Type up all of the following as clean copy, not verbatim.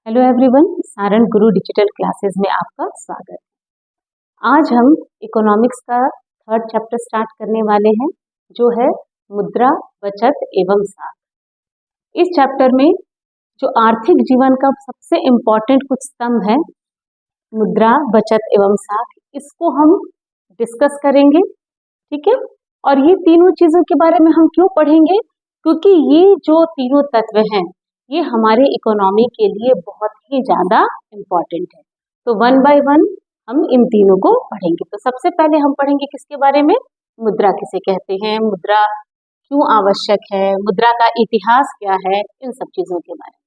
Hello everyone, Saran गुरु digital classes में आपका स्वागत है। आज हम इकोनॉमिक्स का थर्ड चैप्टर स्टार्ट करने वाले हैं, जो है मुद्रा, बचत एवं साख। इस चैप्टर में जो आर्थिक जीवन का सबसे इम्पोर्टेंट कुछ स्तंभ है, मुद्रा, बचत एवं साख, इसको हम डिस्कस करेंगे। ठीक है, और ये तीनों चीजों के बारे में हम क्यों पढ़ेंगे? क्योंकि ये जो तीनों तत्व हैं, ये हमारे इकोनॉमी के लिए बहुत ही ज्यादा इम्पोर्टेंट है। तो वन बाय वन हम इन तीनों को पढ़ेंगे। तो सबसे पहले हम पढ़ेंगे किसके बारे में? मुद्रा किसे कहते हैं, मुद्रा क्यों आवश्यक है, मुद्रा का इतिहास क्या है, इन सब चीजों के बारे में।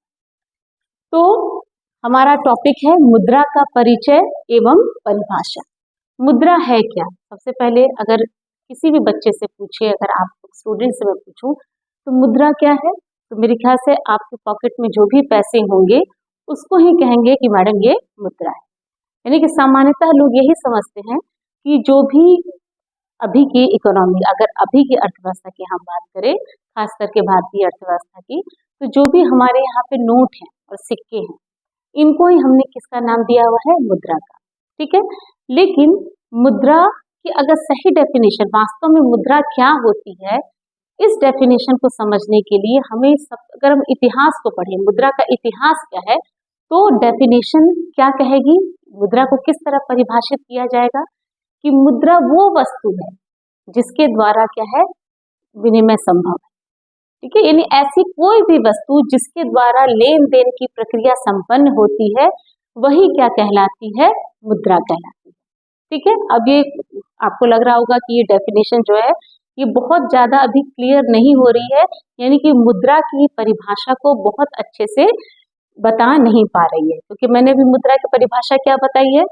तो हमारा टॉपिक है मुद्रा का परिचय एवं परिभाषा। मुद्रा है क्या? सबसे पहले अगर किसी भी बच्चे से पूछे, अगर आप स्टूडेंट से मैं पूछूं तो मुद्रा क्या है, तो मेरे ख्याल से आपके पॉकेट में जो भी पैसे होंगे उसको ही कहेंगे कि मैडम ये मुद्रा है। यानी कि सामान्यतः लोग यही समझते हैं कि जो भी अभी की इकोनॉमी, अगर अभी की अर्थव्यवस्था की हम बात करें, खास करके भारतीय अर्थव्यवस्था की, तो जो भी हमारे यहाँ पे नोट हैं और सिक्के हैं, इनको ही हमने किसका नाम दिया हुआ है? मुद्रा का। ठीक है, लेकिन मुद्रा की अगर सही डेफिनेशन, वास्तव में मुद्रा क्या होती है, इस डेफिनेशन को समझने के लिए हमें अगर हम इतिहास को पढ़ें, मुद्रा का इतिहास क्या है, तो डेफिनेशन क्या कहेगी, मुद्रा को किस तरह परिभाषित किया जाएगा कि मुद्रा वो वस्तु है जिसके द्वारा क्या है, विनिमय संभव है। ठीक है, यानी ऐसी कोई भी वस्तु जिसके द्वारा लेन देन की प्रक्रिया संपन्न होती है, वही क्या कहलाती है? मुद्रा कहलाती है। ठीक है, अब ये आपको लग रहा होगा कि ये डेफिनेशन जो है ये बहुत ज्यादा अभी क्लियर नहीं हो रही है, यानी कि मुद्रा की परिभाषा को बहुत अच्छे से बता नहीं पा रही है। क्योंकि मैंने भी मुद्रा की परिभाषा क्या बताई है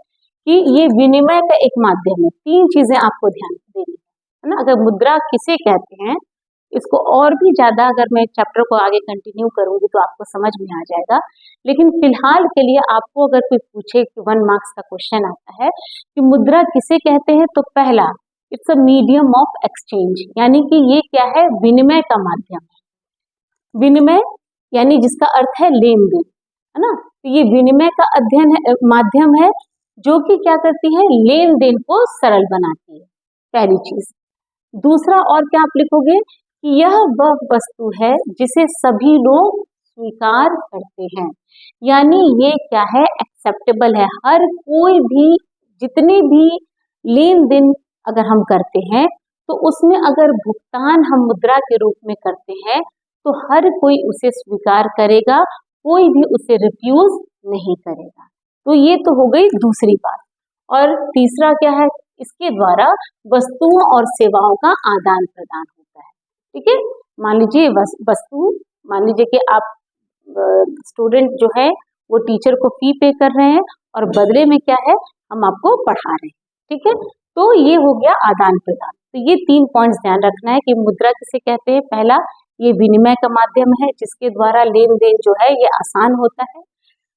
कि ये विनिमय का एक माध्यम है। तीन चीजें आपको ध्यान देनी है ना। अगर मुद्रा किसे कहते हैं, इसको और भी ज्यादा अगर मैं चैप्टर को आगे कंटिन्यू करूंगी तो आपको समझ में आ जाएगा, लेकिन फिलहाल के लिए आपको अगर कोई पूछे कि 1 मार्क्स का क्वेश्चन आता है कि मुद्रा किसे कहते हैं, तो पहला, it's a medium of exchange, यानी कि ये क्या है? विनिमय का माध्यम है। विनिमय यानी जिसका अर्थ है लेन देन, है ना। तो ये विनिमय का अध्ययन है, माध्यम है, जो कि क्या करती है? लेन देन को सरल बनाती है, पहली चीज। दूसरा और क्या आप लिखोगे कि यह वह वस्तु है जिसे सभी लोग स्वीकार करते हैं, यानी ये क्या है? एक्सेप्टेबल है। हर कोई भी, जितने भी लेन देन अगर हम करते हैं, तो उसमें अगर भुगतान हम मुद्रा के रूप में करते हैं तो हर कोई उसे स्वीकार करेगा, कोई भी उसे रिफ्यूज नहीं करेगा। तो ये तो हो गई दूसरी बात। और तीसरा क्या है? इसके द्वारा वस्तुओं और सेवाओं का आदान प्रदान होता है। ठीक है, मान लीजिए वस्तु, मान लीजिए कि आप स्टूडेंट जो है वो टीचर को फी पे कर रहे हैं और बदले में क्या है? हम आपको पढ़ा रहे हैं। ठीक है, तो ये हो गया आदान प्रदान। तो ये 3 पॉइंट्स ध्यान रखना है कि मुद्रा किसे कहते हैं। पहला, ये विनिमय का माध्यम है जिसके द्वारा लेन देन जो है ये आसान होता है।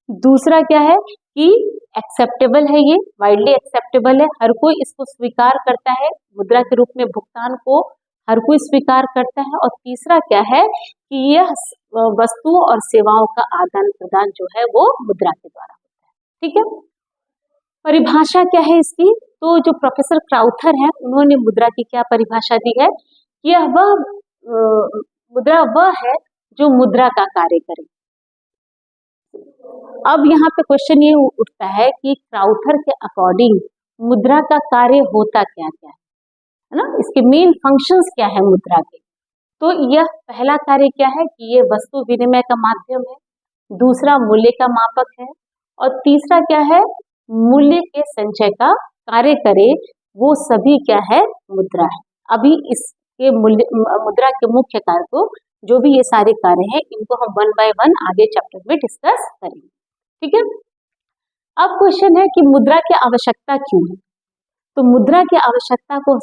दूसरा क्या है कि एक्सेप्टेबल है, ये वाइडली एक्सेप्टेबल है, हर कोई इसको स्वीकार करता है, मुद्रा के रूप में भुगतान को हर कोई स्वीकार करता है। और तीसरा क्या है कि यह वस्तुओं और सेवाओं का आदान प्रदान जो है वो मुद्रा के द्वारा होता है। ठीक है, परिभाषा क्या है इसकी? तो जो प्रोफेसर क्राउथर है, उन्होंने मुद्रा की क्या परिभाषा दी है? यह वह मुद्रा वह है जो मुद्रा का कार्य करे। अब यहाँ पे क्वेश्चन ये उठता है कि क्राउथर के अकॉर्डिंग मुद्रा का कार्य होता क्या क्या है ना, इसके मेन फंक्शंस क्या है मुद्रा के? तो यह पहला कार्य क्या है कि ये वस्तु विनिमय का माध्यम है, दूसरा मूल्य का मापक है, और तीसरा क्या है? मूल्य के संचय का कार्य करे, वो सभी क्या है? मुद्रा है। अभी इसके मुद्रा के मुख्य कार्य को, जो भी ये सारे कार्य हैं, इनको हम 1 बाय 1 आगे चैप्टर में डिस्कस करेंगे। ठीक है, अब क्वेश्चन है कि मुद्रा की आवश्यकता क्यों है? तो मुद्रा की आवश्यकता को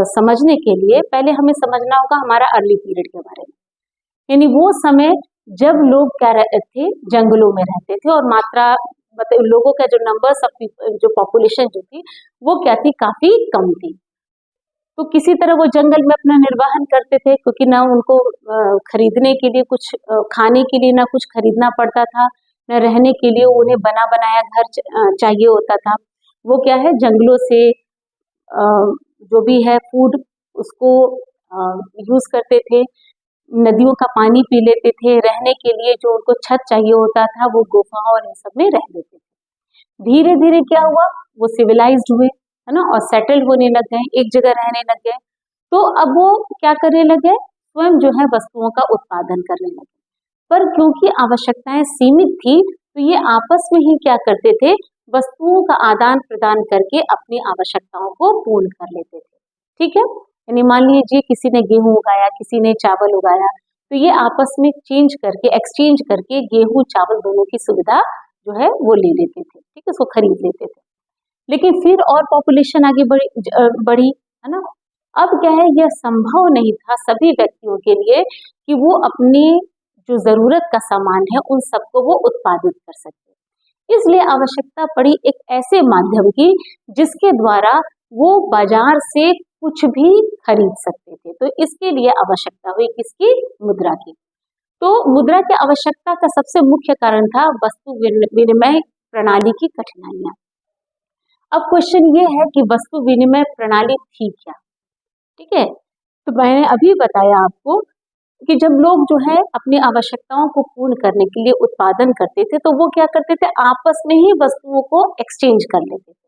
समझने के लिए पहले हमें समझना होगा हमारा अर्ली पीरियड के बारे में, यानी वो समय जब लोग क्या रहते थे? जंगलों में रहते थे, और मात्रा मतलब लोगों का जो नंबर्स ऑफ जो पॉपुलेशन जो थी वो क्या थी? काफी कम थी। तो किसी तरह वो जंगल में अपना निर्वाहन करते थे, क्योंकि ना उनको खरीदने के लिए कुछ, खाने के लिए ना कुछ खरीदना पड़ता था, न रहने के लिए उन्हें बना बनाया घर चाहिए होता था। वो क्या है, जंगलों से जो भी है फूड उसको यूज करते थे, नदियों का पानी पी लेते थे, रहने के लिए जो उनको छत चाहिए होता था वो गुफाओं और इन सब में रह लेते थे। धीरे धीरे क्या हुआ, वो सिविलाइज्ड हुए, है ना, और सेटल होने लग गए, एक जगह रहने लग गए। तो अब वो क्या करने लगे, स्वयं जो है वस्तुओं का उत्पादन करने लगे। पर क्योंकि आवश्यकताएं सीमित थी तो ये आपस में ही क्या करते थे, वस्तुओं का आदान प्रदान करके अपनी आवश्यकताओं को पूर्ण कर लेते थे। ठीक है, यानी मान लीजिए किसी ने गेहूं उगाया, किसी ने चावल उगाया, तो ये आपस में चेंज करके, एक्सचेंज करके गेहूं चावल दोनों की सुविधा जो है वो ले लेते थे। ठीक है, उसको खरीद लेते थे। लेकिन फिर और पॉपुलेशन आगे बढ़ी, है ना। अब क्या है, यह संभव नहीं था सभी व्यक्तियों के लिए कि वो अपनी जो जरूरत का सामान है उन सबको वो उत्पादित कर सके। इसलिए आवश्यकता पड़ी एक ऐसे माध्यम की जिसके द्वारा वो बाजार से कुछ भी खरीद सकते थे। तो इसके लिए आवश्यकता हुई किसकी, मुद्रा की। तो मुद्रा की आवश्यकता का सबसे मुख्य कारण था वस्तु विनिमय प्रणाली की कठिनाइयां। अब क्वेश्चन ये है कि वस्तु विनिमय प्रणाली थी क्या। ठीक है, तो मैंने अभी बताया आपको कि जब लोग जो है अपनी आवश्यकताओं को पूर्ण करने के लिए उत्पादन करते थे तो वो क्या करते थे, आपस में ही वस्तुओं को एक्सचेंज कर लेते थे।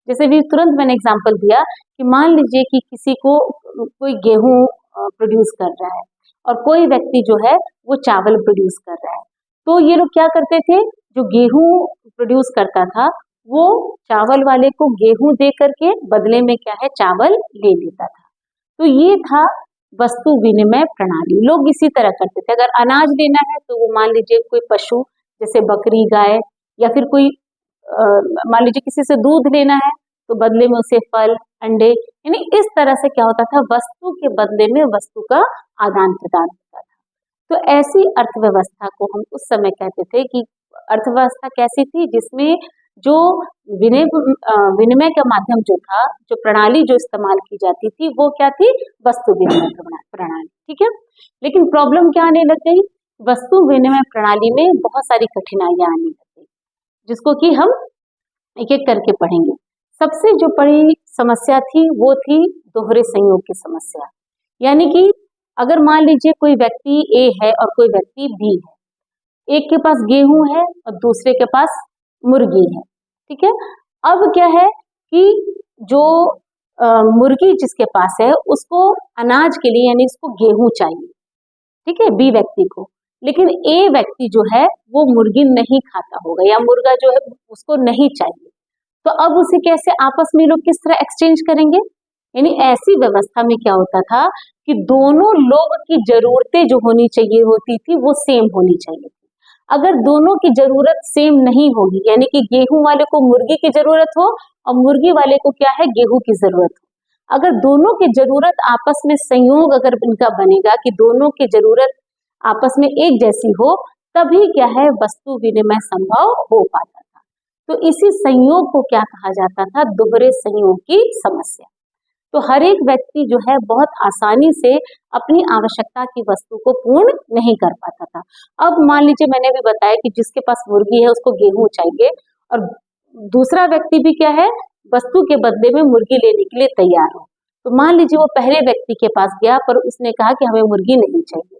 जैसे भी तुरंत मैंने एग्जांपल दिया कि मान लीजिए कि किसी को कोई गेहूं प्रोड्यूस कर रहा है और कोई व्यक्ति जो है वो चावल प्रोड्यूस कर रहा है, तो ये लोग क्या करते थे, जो गेहूं प्रोड्यूस करता था वो चावल वाले को गेहूं दे करके बदले में क्या है, चावल ले लेता था। तो ये था वस्तु विनिमय प्रणाली। लोग इसी तरह करते थे। अगर अनाज लेना है तो वो मान लीजिए कोई पशु जैसे बकरी, गाय, या फिर कोई मान लीजिए किसी से दूध लेना है तो बदले में उसे फल, अंडे, यानी इस तरह से क्या होता था, वस्तु के बदले में वस्तु का आदान प्रदान होता था। तो ऐसी अर्थव्यवस्था को हम उस समय कहते थे कि अर्थव्यवस्था कैसी थी, जिसमें जो विनिमय का माध्यम जो था, जो प्रणाली जो इस्तेमाल की जाती थी वो क्या थी, वस्तु विनिमय प्रणाली। ठीक है, लेकिन प्रॉब्लम क्या आने लग गई, वस्तु विनिमय प्रणाली में बहुत सारी कठिनाइयां आने लग गई, जिसको कि हम एक एक करके पढ़ेंगे। सबसे जो बड़ी समस्या थी वो थी दोहरे संयोग की समस्या। यानी कि अगर मान लीजिए कोई व्यक्ति ए है और कोई व्यक्ति बी है, एक के पास गेहूं है और दूसरे के पास मुर्गी है। ठीक है, अब क्या है कि जो मुर्गी जिसके पास है उसको अनाज के लिए यानी उसको गेहूं चाहिए, ठीक है, बी व्यक्ति को, लेकिन ए व्यक्ति जो है वो मुर्गी नहीं खाता होगा या मुर्गा जो है उसको नहीं चाहिए। तो अब उसे कैसे आपस में लोग किस तरह एक्सचेंज करेंगे, यानी ऐसी व्यवस्था में क्या होता था कि दोनों लोग की जरूरतें जो होनी चाहिए होती थी वो सेम होनी चाहिए। अगर दोनों की जरूरत सेम नहीं होगी, यानी कि गेहूं वाले को मुर्गी की जरूरत हो और मुर्गी वाले को क्या है, गेहूं की जरूरत हो, अगर दोनों की जरूरत आपस में संयोग अगर इनका बनेगा कि दोनों की जरूरत आपस में एक जैसी हो, तभी क्या है वस्तु विनिमय संभव हो पाता था। तो इसी संयोग को क्या कहा जाता था, दोहरे संयोग की समस्या। तो हर एक व्यक्ति जो है बहुत आसानी से अपनी आवश्यकता की वस्तु को पूर्ण नहीं कर पाता था। अब मान लीजिए मैंने भी बताया कि जिसके पास मुर्गी है उसको गेहूं चाहिए और दूसरा व्यक्ति भी क्या है, वस्तु के बदले में मुर्गी लेने के लिए तैयार हो। तो मान लीजिए वो पहले व्यक्ति के पास गया पर उसने कहा कि हमें मुर्गी नहीं चाहिए।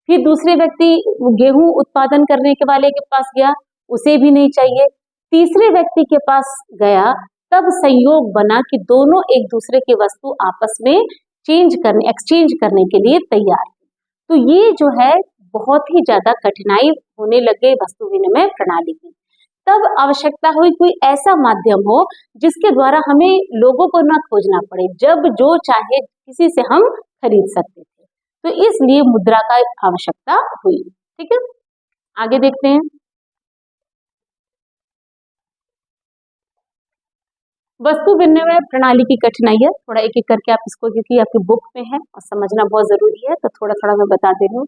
फिर दूसरे व्यक्ति गेहूं उत्पादन करने के वाले के पास गया, उसे भी नहीं चाहिए। तीसरे व्यक्ति के पास गया, तब संयोग बना कि दोनों एक दूसरे की वस्तु आपस में एक्सचेंज करने के लिए तैयार थे। तो ये जो है बहुत ही ज्यादा कठिनाई होने लगे वस्तु विनिमय प्रणाली की। तब आवश्यकता हुई कोई ऐसा माध्यम हो जिसके द्वारा हमें लोगों को ना खोजना पड़े, जब जो चाहे किसी से हम खरीद सकते थे। तो इसलिए मुद्रा का आवश्यकता हुई। ठीक है, आगे देखते हैं। वस्तु विनिमय प्रणाली की कठिनाई है, थोड़ा एक एक करके आप इसको, क्योंकि आपकी बुक में है और समझना बहुत जरूरी है, तो थोड़ा थोड़ा मैं बता दे रही हूँ।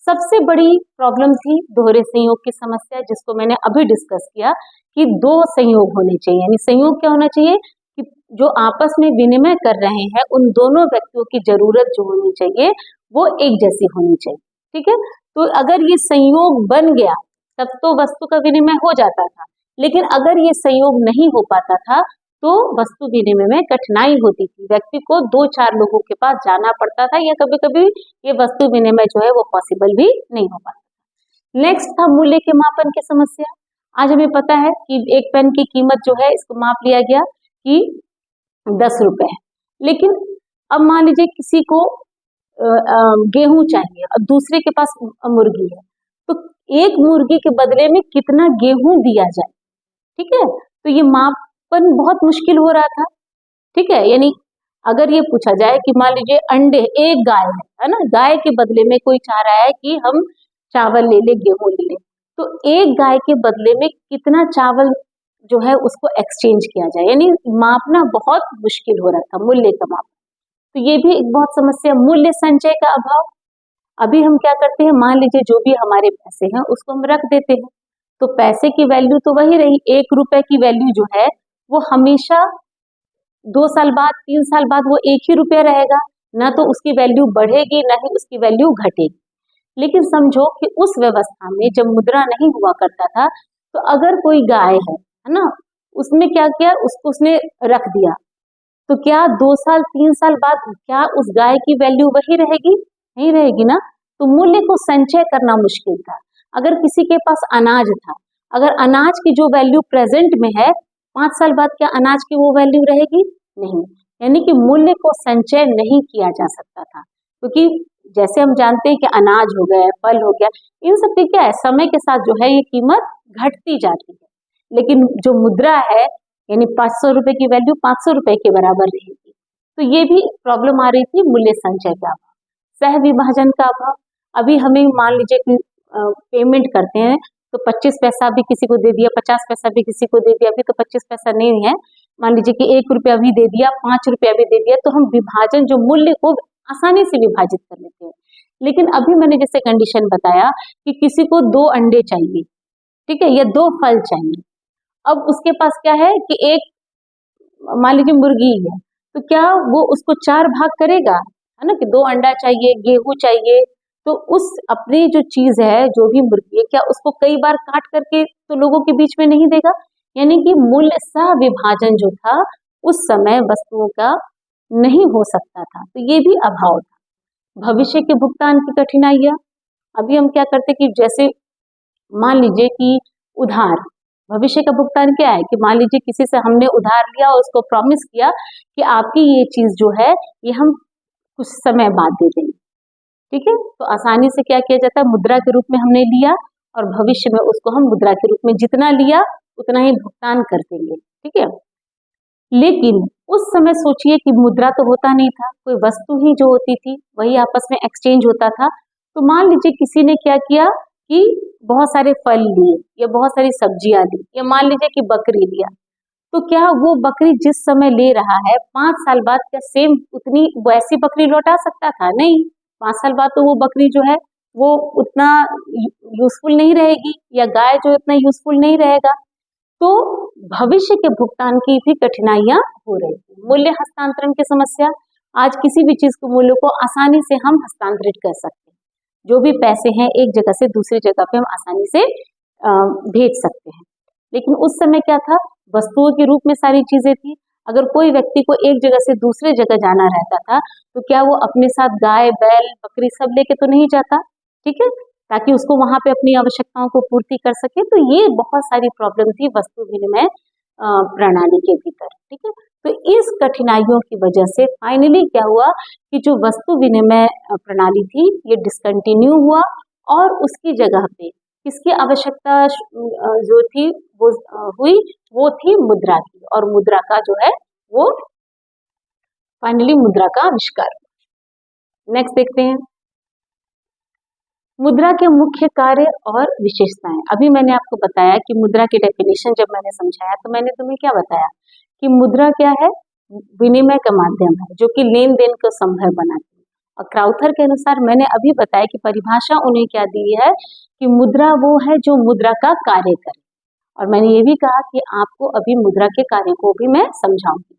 सबसे बड़ी प्रॉब्लम थी दोहरे संयोग की समस्या, जिसको मैंने अभी डिस्कस किया कि दो संयोग होने चाहिए। यानी संयोग क्या होना चाहिए कि जो आपस में विनिमय कर रहे हैं उन दोनों व्यक्तियों की जरूरत जो होनी चाहिए वो एक जैसी होनी चाहिए। ठीक है, तो अगर ये संयोग बन गया तब तो वस्तु का विनिमय हो जाता था। लेकिन अगर ये संयोग नहीं हो पाता था तो वस्तु विनिमय में कठिनाई होती थी, व्यक्ति को 2-4 लोगों के पास जाना पड़ता था, या कभी कभी ये वस्तु विनिमय जो है वो पॉसिबल भी नहीं हो पाता। नेक्स्ट था मूल्य के मापन की समस्या। आज हमें पता है कि एक पेन की कीमत जो है इसको माप लिया गया कि 10 रुपए है, लेकिन अब मान लीजिए किसी को गेहूं चाहिए और दूसरे के पास मुर्गी है, तो एक मुर्गी के बदले में कितना गेहूं दिया जाए, ठीक है। तो ये मापन बहुत मुश्किल हो रहा था, ठीक है। यानी अगर ये पूछा जाए कि मान लीजिए अंडे, एक गाय है ना, गाय के बदले में कोई चाह रहा है कि हम चावल ले ले, गेहूं ले ले, तो एक गाय के बदले में कितना चावल जो है उसको एक्सचेंज किया जाए, यानी मापना बहुत मुश्किल हो रहा था, मूल्य का माप। तो ये भी एक बहुत समस्या। मूल्य संचय का अभाव। अभी हम क्या करते हैं, मान लीजिए जो भी हमारे पैसे हैं उसको हम रख देते हैं, तो पैसे की वैल्यू तो वही रही, 1 रुपए की वैल्यू जो है वो हमेशा 2 साल बाद, 3 साल बाद वो 1 ही रुपया रहेगा, ना तो उसकी वैल्यू बढ़ेगी ना ही उसकी वैल्यू घटेगी। लेकिन समझो कि उस व्यवस्था में जब मुद्रा नहीं हुआ करता था, तो अगर कोई गाय है ना, उसने क्या किया, उसको उसने रख दिया, तो क्या 2 साल 3 साल बाद क्या उस गाय की वैल्यू वही रहेगी? नहीं रहेगी ना। तो मूल्य को संचय करना मुश्किल था। अगर किसी के पास अनाज था, अगर अनाज की जो वैल्यू प्रेजेंट में है, 5 साल बाद क्या अनाज की वो वैल्यू रहेगी? नहीं। यानी कि मूल्य को संचय नहीं किया जा सकता था, क्योंकि जैसे हम जानते हैं कि अनाज हो गया, फल हो गया, इन सब की क्या है, समय के साथ जो है ये कीमत घटती जाती है। लेकिन जो मुद्रा है, यानी 500 रुपए की वैल्यू 500 रुपए के बराबर रहेगी। तो ये भी प्रॉब्लम आ रही थी, मूल्य संचय का अभाव। सह विभाजन का अभाव। अभी हमें मान लीजिए कि पेमेंट करते हैं तो 25 पैसा भी किसी को दे दिया, 50 पैसा भी किसी को दे दिया, अभी तो 25 पैसा नहीं है, मान लीजिए कि 1 रुपया भी दे दिया, 5 रुपया भी दे दिया, तो हम विभाजन, जो मूल्य को आसानी से विभाजित कर लेते हैं। लेकिन अभी मैंने जैसे कंडीशन बताया कि किसी को 2 अंडे चाहिए, ठीक है, या 2 फल चाहिए, अब उसके पास क्या है कि एक मान लीजिए मुर्गी है, तो क्या वो उसको 4 भाग करेगा, है ना, कि 2 अंडा चाहिए, गेहूं चाहिए, तो उस अपनी जो चीज है, जो भी मुर्गी है, क्या उसको कई बार काट करके तो लोगों के बीच में नहीं देगा? यानी कि मूल्य सह विभाजन जो था उस समय वस्तुओं का नहीं हो सकता था, तो ये भी अभाव था। भविष्य के भुगतान की कठिनाइयां। अभी हम क्या करते कि जैसे मान लीजिए कि उधार, भविष्य का भुगतान क्या है कि मान लीजिए किसी से हमने उधार लिया और उसको प्रॉमिस किया कि आपकी ये चीज जो है ये हम कुछ समय बाद दे देंगे, ठीक है। तो आसानी से क्या किया जाता है, मुद्रा के रूप में हमने लिया और भविष्य में उसको हम मुद्रा के रूप में जितना लिया उतना ही भुगतान कर देंगे, ठीक है। लेकिन उस समय सोचिए कि मुद्रा तो होता नहीं था, कोई वस्तु ही जो होती थी वही आपस में एक्सचेंज होता था। तो मान लीजिए किसी ने क्या किया कि बहुत सारे फल लिए या बहुत सारी सब्जियां ली, या मान लीजिए कि बकरी लिया, तो क्या वो बकरी जिस समय ले रहा है 5 साल बाद क्या सेम उतनी वैसी बकरी लौटा सकता था? नहीं। 5 साल बाद तो वो बकरी जो है वो उतना यूजफुल नहीं रहेगी, या गाय जो इतना यूजफुल नहीं रहेगा। तो भविष्य के भुगतान की भी कठिनाइयां हो रही थी। मूल्य हस्तांतरण की समस्या। आज किसी भी चीज के मूल्य को आसानी से हम हस्तांतरित कर सकते हैं, जो भी पैसे हैं एक जगह से दूसरी जगह पे हम आसानी से भेज सकते हैं। लेकिन उस समय क्या था, वस्तुओं के रूप में सारी चीजें थी। अगर कोई व्यक्ति को एक जगह से दूसरे जगह जाना रहता था, तो क्या वो अपने साथ गाय, बैल, बकरी सब लेके तो नहीं जाता, ठीक है, ताकि उसको वहां पे अपनी आवश्यकताओं को पूर्ति कर सके। तो ये बहुत सारी प्रॉब्लम थी वस्तु विनिमय प्रणाली के भीतर, ठीक है। तो इस कठिनाइयों की वजह से फाइनली क्या हुआ कि जो वस्तु विनिमय प्रणाली थी ये डिसकंटिन्यू हुआ, और उसकी जगह पे किसकी आवश्यकता जो थी वो हुई, वो थी मुद्रा की, और मुद्रा का जो है वो फाइनली मुद्रा का आविष्कार। नेक्स्ट देखते हैं मुद्रा के मुख्य कार्य और विशेषताएं। अभी मैंने आपको बताया कि मुद्रा की डेफिनेशन जब मैंने समझाया तो मैंने तुम्हें क्या बताया कि मुद्रा क्या है, विनिमय का माध्यम है जो कि लेन देन को संभव बनाती है। और क्राउथर के अनुसार मैंने अभी बताया कि परिभाषा उन्हें क्या दी है कि मुद्रा वो है जो मुद्रा का कार्य करे। और मैंने ये भी कहा कि आपको अभी मुद्रा के कार्य को भी मैं समझाऊंगी।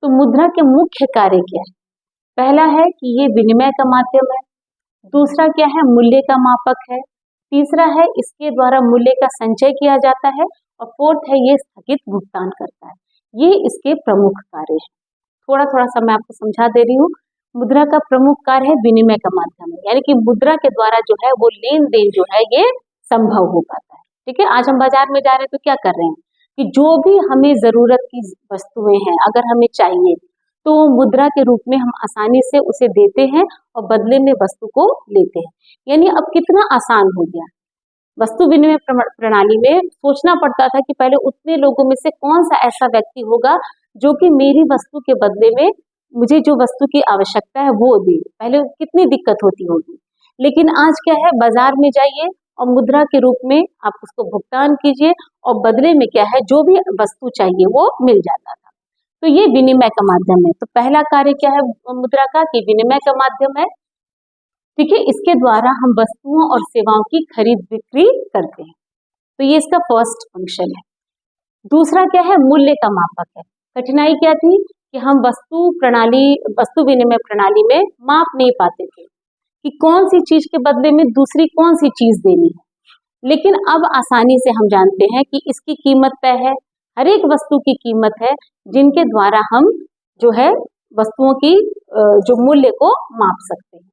तो मुद्रा के मुख्य कार्य क्या है? पहला है कि ये विनिमय का माध्यम है, दूसरा क्या है, मूल्य का मापक है, तीसरा है इसके द्वारा मूल्य का संचय किया जाता है, और फोर्थ है ये स्थगित भुगतान करता है। ये इसके प्रमुख कार्य हैं। थोड़ा थोड़ा सा मैं आपको समझा दे रही हूँ। मुद्रा का प्रमुख कार्य है विनिमय का माध्यम है, यानी कि मुद्रा के द्वारा जो है वो लेन देन जो है ये संभव हो पाता है। ठीक है, आज हम बाजार में जा रहे हैं तो क्या कर रहे हैं कि जो भी हमें जरूरत की वस्तुएं हैं अगर हमें चाहिए तो मुद्रा के रूप में हम आसानी से उसे देते हैं और बदले में वस्तु को लेते हैं। यानी अब कितना आसान हो गया। वस्तु विनिमय प्रणाली में सोचना पड़ता था कि पहले उतने लोगों में से कौन सा ऐसा व्यक्ति होगा जो कि मेरी वस्तु के बदले में मुझे जो वस्तु की आवश्यकता है वो दे। पहले कितनी दिक्कत होती होगी, लेकिन आज क्या है, बाजार में जाइए और मुद्रा के रूप में आप उसको भुगतान कीजिए और बदले में क्या है जो भी वस्तु चाहिए वो मिल जाता था। तो ये विनिमय का माध्यम है। तो पहला कार्य क्या है मुद्रा का, कि विनिमय का माध्यम है। ठीक है, इसके द्वारा हम वस्तुओं और सेवाओं की खरीद बिक्री करते हैं। तो ये इसका फर्स्ट फंक्शन है। दूसरा क्या है, मूल्य का मापक है। कठिनाई क्या थी कि हम वस्तु विनिमय प्रणाली में माप नहीं पाते थे कि कौन सी चीज के बदले में दूसरी कौन सी चीज देनी है। लेकिन अब आसानी से हम जानते हैं कि इसकी कीमत तय है, हर एक वस्तु की कीमत है, जिनके द्वारा हम जो है वस्तुओं की जो मूल्य को माप सकते हैं।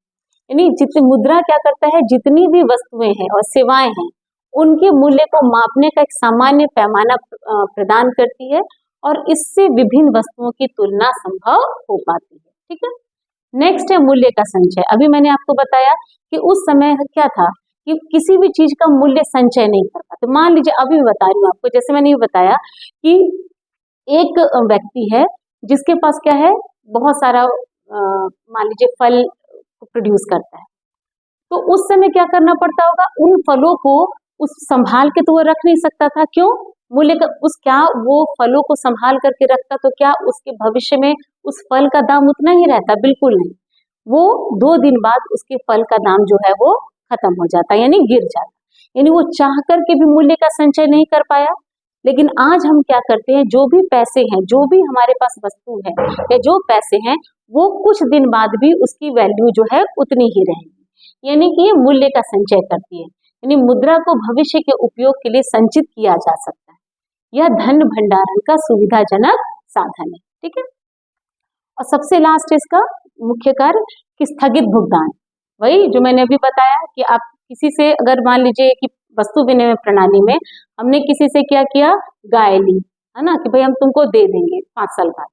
यानी जितनी मुद्रा क्या करता है, जितनी भी वस्तुएं हैं और सेवाएं हैं उनके मूल्य को मापने का एक सामान्य पैमाना प्रदान करती है, और इससे विभिन्न वस्तुओं की तुलना संभव हो पाती है। ठीक है, नेक्स्ट है मूल्य का संचय। अभी मैंने आपको बताया कि उस समय क्या था कि किसी भी चीज का मूल्य संचय नहीं कर पाते। मान लीजिए, अभी मैं बता रही हूँ आपको, जैसे मैंने ये बताया कि एक व्यक्ति है जिसके पास क्या है, बहुत सारा मान लीजिए फल प्रोड्यूस करता है, तो उस समय क्या करना पड़ता होगा, उन फलों को उस संभाल के तो वो रख नहीं सकता था। क्यों? मूल्य का क्या वो फलों को संभाल करके रखता तो क्या उसके भविष्य में उस फल का दाम उतना ही रहता? बिल्कुल नहीं। वो 2 दिन बाद उसके फल का दाम जो है वो खत्म हो जाता, यानी गिर जाता। यानी वो चाह करके भी मूल्य का संचय नहीं कर पाया। लेकिन आज हम क्या करते हैं, जो भी पैसे हैं, जो भी हमारे पास वस्तु है या जो पैसे हैं, वो कुछ दिन बाद भी उसकी वैल्यू जो है उतनी ही रहेगी। यानी कि ये मूल्य का संचय करती है। यानी मुद्रा को भविष्य के उपयोग के लिए संचित किया जा सकता है। यह धन भंडारण का सुविधाजनक साधन है। ठीक है, और सबसे लास्ट इसका मुख्य कार्य कि स्थगित भुगतान। वही जो मैंने अभी बताया कि आप किसी से अगर मान लीजिए कि वस्तु विनिमय प्रणाली में हमने किसी से क्या किया, गाय ली, है ना, कि भाई हम तुमको दे देंगे 5 साल बाद।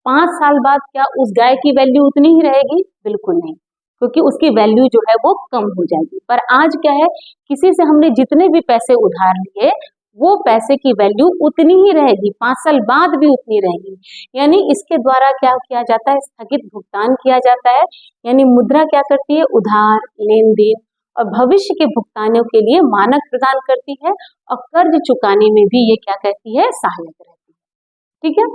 5 साल बाद क्या उस गाय की वैल्यू उतनी ही रहेगी? बिल्कुल नहीं, क्योंकि उसकी वैल्यू जो है वो कम हो जाएगी। पर आज क्या है, किसी से हमने जितने भी पैसे उधार लिए वो पैसे की वैल्यू उतनी ही रहेगी, 5 साल बाद भी उतनी रहेगी। यानी इसके द्वारा क्या किया जाता है, स्थगित भुगतान किया जाता है। यानी मुद्रा क्या करती है, उधार, लेन देन और भविष्य के भुगतानों के लिए मानक प्रदान करती है, और कर्ज चुकाने में भी ये क्या करती है, सहायक रहती है। ठीक है,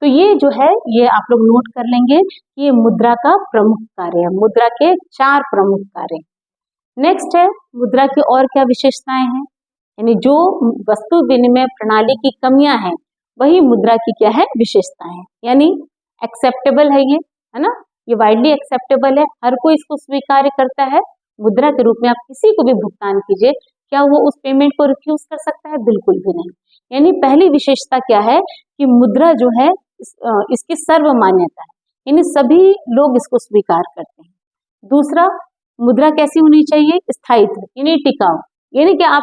तो ये जो है ये आप लोग नोट कर लेंगे कि ये मुद्रा का प्रमुख कार्य है। मुद्रा के 4 प्रमुख कार्य। नेक्स्ट है मुद्रा की और क्या विशेषताएं हैं, यानी जो वस्तु विनिमय प्रणाली की कमियां हैं वही मुद्रा की क्या है, विशेषताएं हैं। यानी एक्सेप्टेबल है ये, है ना, ये वाइडली एक्सेप्टेबल है, हर कोई इसको स्वीकार करता है। मुद्रा के रूप में आप किसी को भी भुगतान कीजिए, क्या वो उस पेमेंट को रिफ्यूज कर सकता है? बिल्कुल भी नहीं। यानी पहली विशेषता क्या है कि मुद्रा जो है इसकी सर्व मान्यता है, यानी सभी लोग इसको स्वीकार करते हैं। दूसरा, मुद्रा कैसी होनी चाहिए, स्थायित्व, यानी टिकाऊ, यानी कि आप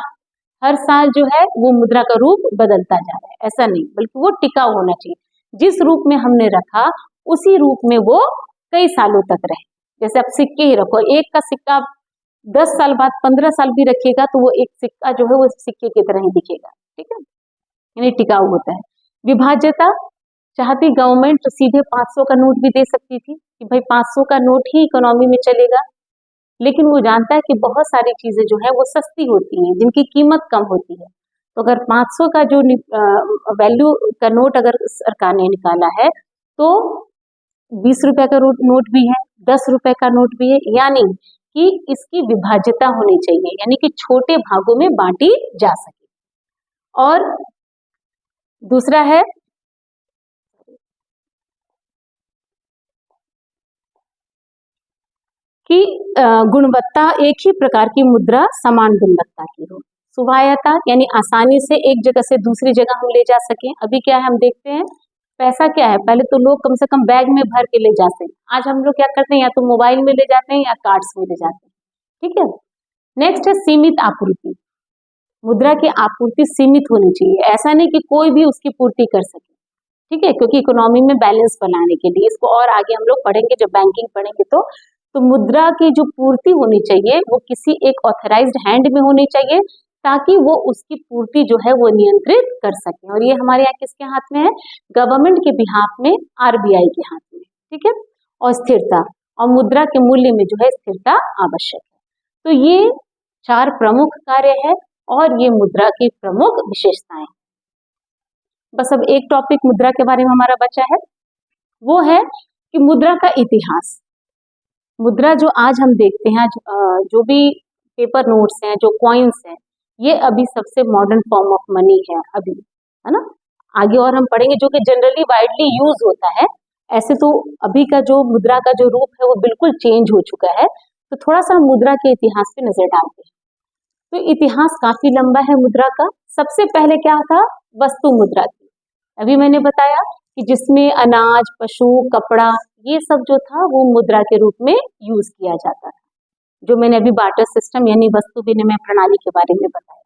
हर साल जो है वो मुद्रा का रूप बदलता जा रहा है, ऐसा नहीं, बल्कि वो टिकाऊ होना चाहिए। जिस रूप में हमने रखा उसी रूप में वो कई सालों तक रहे। जैसे आप सिक्के ही रखो, एक का सिक्का 10 साल बाद 15 साल भी रखिएगा तो वो एक सिक्का जो है वो सिक्के की तरह ही दिखेगा। ठीक है, यानी टिकाऊ होता है। विभाज्यता, चाहती गवर्नमेंट तो सीधे 500 का नोट भी दे सकती थी कि भाई 500 का नोट ही इकोनॉमी में चलेगा, लेकिन वो जानता है कि बहुत सारी चीजें जो है वो सस्ती होती हैं जिनकी कीमत कम होती है। तो अगर 500 का जो वैल्यू का नोट अगर सरकार ने निकाला है तो 20 रुपए का नोट भी है, 10 रुपए का नोट भी है, यानी कि इसकी विभाज्यता होनी चाहिए, यानी कि छोटे भागों में बांटी जा सके। और दूसरा है कि गुणवत्ता एक ही प्रकार की मुद्रा समान गुणवत्ता की हो। सुवाह्यता यानी आसानी से एक जगह से दूसरी जगह हम ले जा सकें। अभी क्या है, हम देखते हैं पैसा क्या है, पहले तो लोग कम से कम बैग में भर के ले जाते हैं, आज हम लोग क्या करते हैं, या तो मोबाइल में ले जाते हैं या कार्ड्स में ले जाते हैं। ठीक है। नेक्स्ट है सीमित आपूर्ति। मुद्रा की आपूर्ति सीमित होनी चाहिए, ऐसा नहीं कि कोई भी उसकी पूर्ति कर सके। ठीक है, क्योंकि इकोनॉमी में बैलेंस बनाने के लिए, इसको और आगे हम लोग पढ़ेंगे जब बैंकिंग पढ़ेंगे तो मुद्रा की जो पूर्ति होनी चाहिए वो किसी एक ऑथराइज्ड हैंड में होनी चाहिए, ताकि वो उसकी पूर्ति जो है वो नियंत्रित कर सके। और ये हमारे यहाँ किसके हाथ में है, गवर्नमेंट के बिहाफ में, आरबीआई के हाथ में। ठीक है। और स्थिरता, और मुद्रा के मूल्य में जो है स्थिरता आवश्यक है। तो ये 4 प्रमुख कार्य है और ये मुद्रा की प्रमुख विशेषताएं। बस अब एक टॉपिक मुद्रा के बारे में हमारा बचा है, वो है कि मुद्रा का इतिहास। मुद्रा जो आज हम देखते हैं, जो भी पेपर नोट्स हैं, जो कॉइन्स हैं, ये अभी सबसे मॉडर्न फॉर्म ऑफ मनी है अभी, है ना। आगे और हम पढ़ेंगे जो कि जनरली वाइडली यूज होता है। ऐसे तो अभी का जो मुद्रा का जो रूप है वो बिल्कुल चेंज हो चुका है। तो थोड़ा सा मुद्रा के इतिहास पे नजर डालते हैं। तो इतिहास काफी लंबा है मुद्रा का। सबसे पहले क्या था, वस्तु मुद्रा थी। अभी मैंने बताया कि जिसमें अनाज, पशु, कपड़ा, ये सब जो था वो मुद्रा के रूप में यूज किया जाता था, जो मैंने अभी बार्टर सिस्टम यानी वस्तु विनिमय प्रणाली के बारे में बताया।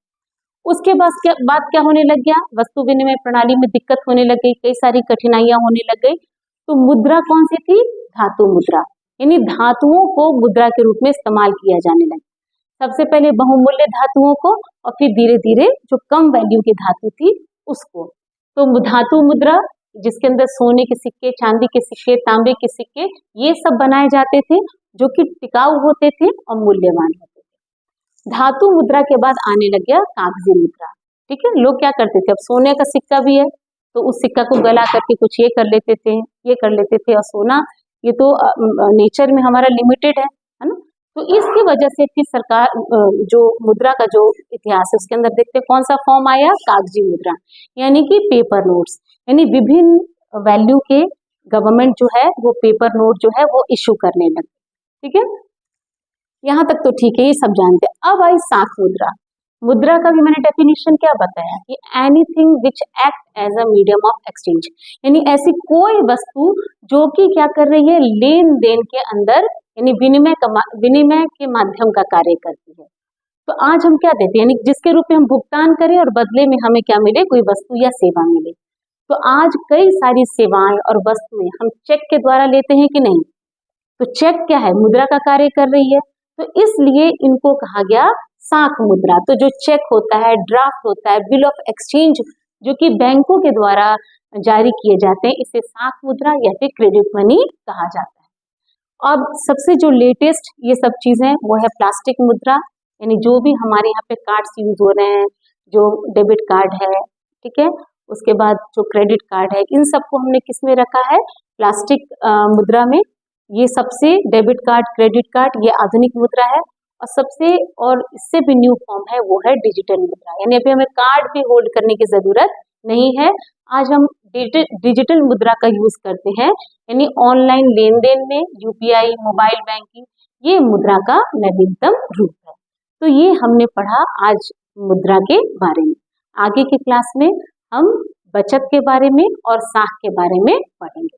उसके बाद क्या होने लग गया, वस्तु विनिमय प्रणाली में दिक्कत होने लग गई, कई सारी कठिनाइयां होने लग गई। तो मुद्रा कौन सी थी, धातु मुद्रा, यानी धातुओं को मुद्रा के रूप में इस्तेमाल किया जाने लगा। सबसे पहले बहुमूल्य धातुओं को, और फिर धीरे धीरे जो कम वैल्यू की धातु थी उसको। तो धातु मुद्रा जिसके अंदर सोने के सिक्के, चांदी के सिक्के, तांबे के सिक्के, ये सब बनाए जाते थे, जो कि टिकाऊ होते थे और मूल्यवान होते थे। धातु मुद्रा के बाद आने लग गया कागजी मुद्रा। ठीक है। लोग क्या करते थे, अब सोने का सिक्का भी है तो उस सिक्का को गला करके कुछ ये कर लेते थे, ये कर लेते थे। और सोना ये तो नेचर में हमारा लिमिटेड है ना। तो इसकी वजह से फिर सरकार जो मुद्रा का जो इतिहास है उसके अंदर देखते हैं कौन सा फॉर्म आया, कागजी मुद्रा, यानी कि पेपर नोट्स, यानी विभिन्न वैल्यू के गवर्नमेंट जो है वो पेपर नोट जो है वो इशू करने लगे। ठीक है, यहाँ तक तो ठीक है, ये सब जानते हैं। अब आई साख मुद्रा। मुद्रा का भी मैंने डेफिनेशन क्या बताया कि anything which act as a medium of exchange, यानी ऐसी कोई वस्तु जो कि क्या कर रही है, लेन देन के अंदर यानी विनिमय के माध्यम का कार्य करती है। तो आज हम क्या देते हैं, यानी जिसके रूप में हम भुगतान करें और बदले में हमें क्या मिले, कोई वस्तु या सेवा मिले। तो आज कई सारी सेवाएं और वस्तुएं हम चेक के द्वारा लेते हैं कि नहीं, तो चेक क्या है, मुद्रा का कार्य कर रही है। तो इसलिए इनको कहा गया साख मुद्रा। तो जो चेक होता है, ड्राफ्ट होता है, बिल ऑफ एक्सचेंज जो कि बैंकों के द्वारा जारी किए जाते हैं, इसे साख मुद्रा या फिर क्रेडिट मनी कहा जाता है। अब सबसे जो लेटेस्ट ये सब चीजें वो है प्लास्टिक मुद्रा, यानी जो भी हमारे यहाँ पे कार्ड्स यूज हो रहे हैं, जो डेबिट कार्ड है, ठीक है, उसके बाद जो क्रेडिट कार्ड है, इन सबको हमने किस में रखा है, प्लास्टिक मुद्रा में। ये सबसे डेबिट कार्ड, क्रेडिट कार्ड, ये आधुनिक मुद्रा है। और सबसे और इससे भी न्यू फॉर्म है वो है डिजिटल मुद्रा, यानी अभी हमें कार्ड भी होल्ड करने की जरूरत नहीं है। आज हम डिजिटल मुद्रा का यूज करते हैं, यानी ऑनलाइन लेन देन में यूपीआई, मोबाइल बैंकिंग, ये मुद्रा का नवीनतम रूप है। तो ये हमने पढ़ा आज मुद्रा के बारे में। आगे की क्लास में हम बचत के बारे में और साख के बारे में पढ़ेंगे।